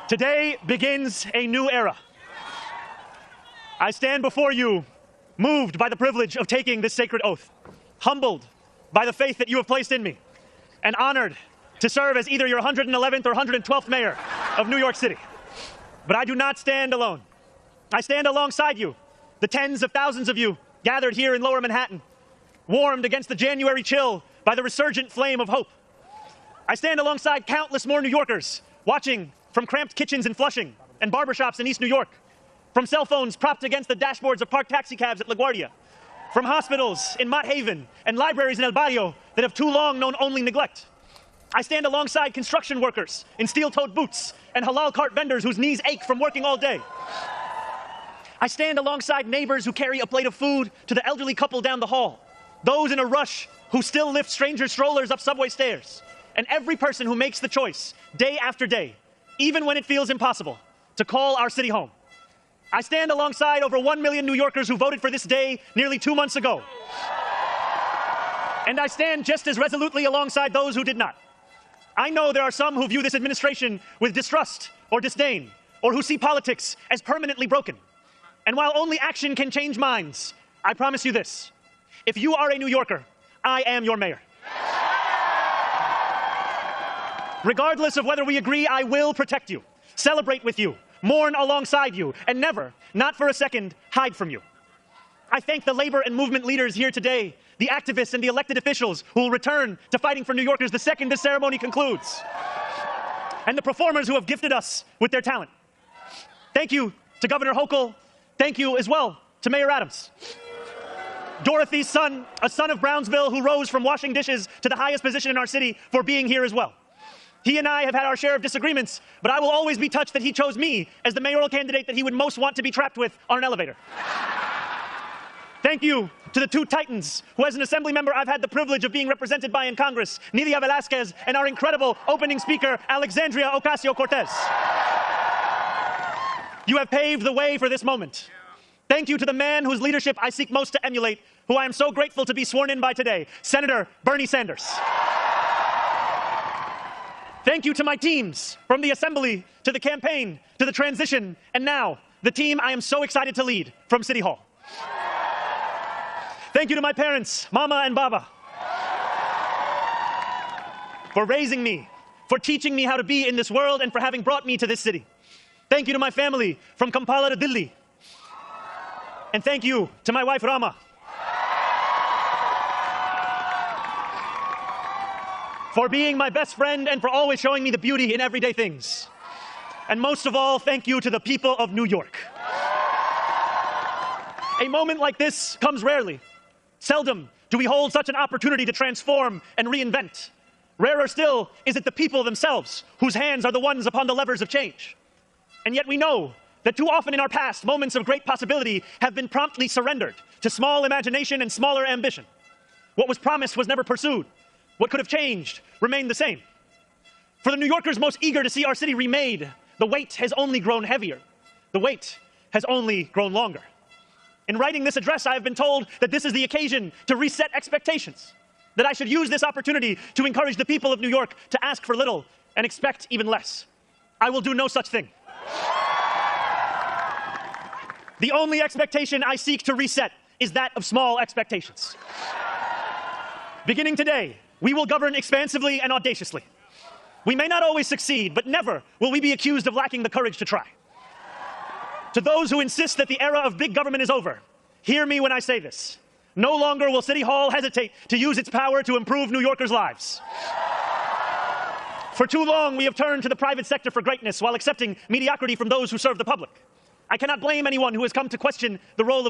Today begins a new era. I stand before you, moved by the privilege of taking this sacred oath, humbled by the faith that you have placed in me, and honored to serve as either your 111th or 112th mayor of New York City. But I do not stand alone. I stand alongside you, the tens of thousands of you gathered here in Lower Manhattan, warmed against the January chill by the resurgent flame of hope. I stand alongside countless more New Yorkers watching from cramped kitchens in Flushing and barbershops in East New York, from cell phones propped against the dashboards of parked taxicabs at LaGuardia, from hospitals in Mott Haven and libraries in El Barrio that have too long known only neglect. I stand alongside construction workers in steel-toed boots and halal cart vendors whose knees ache from working all day. I stand alongside neighbors who carry a plate of food to the elderly couple down the hall, those in a rush who still lift strangers' strollers up subway stairs, and every person who makes the choice, day after day, even when it feels impossible, to call our city home. I stand alongside over 1 million New Yorkers who voted for this day nearly 2 months ago. And I stand just as resolutely alongside those who did not. I know there are some who view this administration with distrust or disdain, or who see politics as permanently broken. And while only action can change minds, I promise you this: if you are a New Yorker, I am your mayor. Regardless of whether we agree, I will protect you, celebrate with you, mourn alongside you, and never, not for a second, hide from you. I thank the labor and movement leaders here today, the activists and the elected officials who will return to fighting for New Yorkers the second this ceremony concludes, and the performers who have gifted us with their talent. Thank you to Governor Hochul. Thank you as well to Mayor Adams. Dorothy's son, a son of Brownsville who rose from washing dishes to the highest position in our city, for being here as well. He and I have had our share of disagreements, but I will always be touched that he chose me as the mayoral candidate that he would most want to be trapped with on an elevator. Thank you to the two titans who, as an assembly member, I've had the privilege of being represented by in Congress, Nidia Velázquez and our incredible opening speaker, Alexandria Ocasio-Cortez. You have paved the way for this moment. Thank you to the man whose leadership I seek most to emulate, who I am so grateful to be sworn in by today, Senator Bernie Sanders. Thank you to my teams, from the assembly to the campaign to the transition, and now the team I am so excited to lead from City Hall. Thank you to my parents, Mama and Baba, for raising me, for teaching me how to be in this world, and for having brought me to this city. Thank you to my family from Kampala to Delhi. And thank you to my wife, Rama, for being my best friend and for always showing me the beauty in everyday things. And most of all, thank you to the people of New York. A moment like this comes rarely. Seldom do we hold such an opportunity to transform and reinvent. Rarer still is it the people themselves whose hands are the ones upon the levers of change. And yet we know that too often in our past, moments of great possibility have been promptly surrendered to small imagination and smaller ambition. What was promised was never pursued. What could have changed remained the same. For the New Yorkers most eager to see our city remade, the wait has only grown heavier. The wait has only grown longer. In writing this address, I have been told that this is the occasion to reset expectations, that I should use this opportunity to encourage the people of New York to ask for little and expect even less. I will do no such thing. The only expectation I seek to reset is that of small expectations. Beginning today, we will govern expansively and audaciously. We may not always succeed, but never will we be accused of lacking the courage to try. To those who insist that the era of big government is over, hear me when I say this. No longer will City Hall hesitate to use its power to improve New Yorkers' lives. For too long, we have turned to the private sector for greatness while accepting mediocrity from those who serve the public. I cannot blame anyone who has come to question the role of